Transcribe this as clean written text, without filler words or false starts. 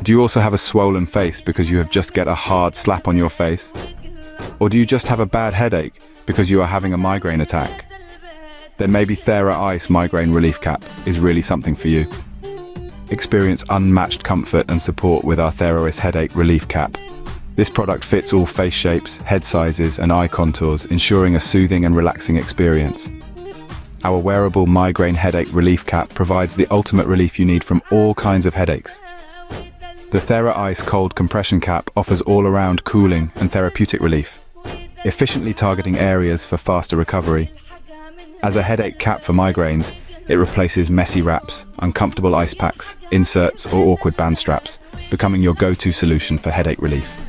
Do you also have a swollen face because you have just get a hard slap on your face? Or do you just have a bad headache because you are having a migraine attack? Then maybe TheraICE Migraine Relief Cap is really something for you. Experience unmatched comfort and support with our TheraICE Headache Relief Cap. This product fits all face shapes, head sizes, and eye contours, ensuring a soothing and relaxing experience. Our wearable migraine headache relief cap provides the ultimate relief you need from all kinds of headaches. The TheraICE Cold Compression Cap offers all-around cooling and therapeutic relief, efficiently targeting areas for faster recovery. As a headache cap for migraines, it replaces messy wraps, uncomfortable ice packs, inserts, or awkward band straps, becoming your go-to solution for headache relief.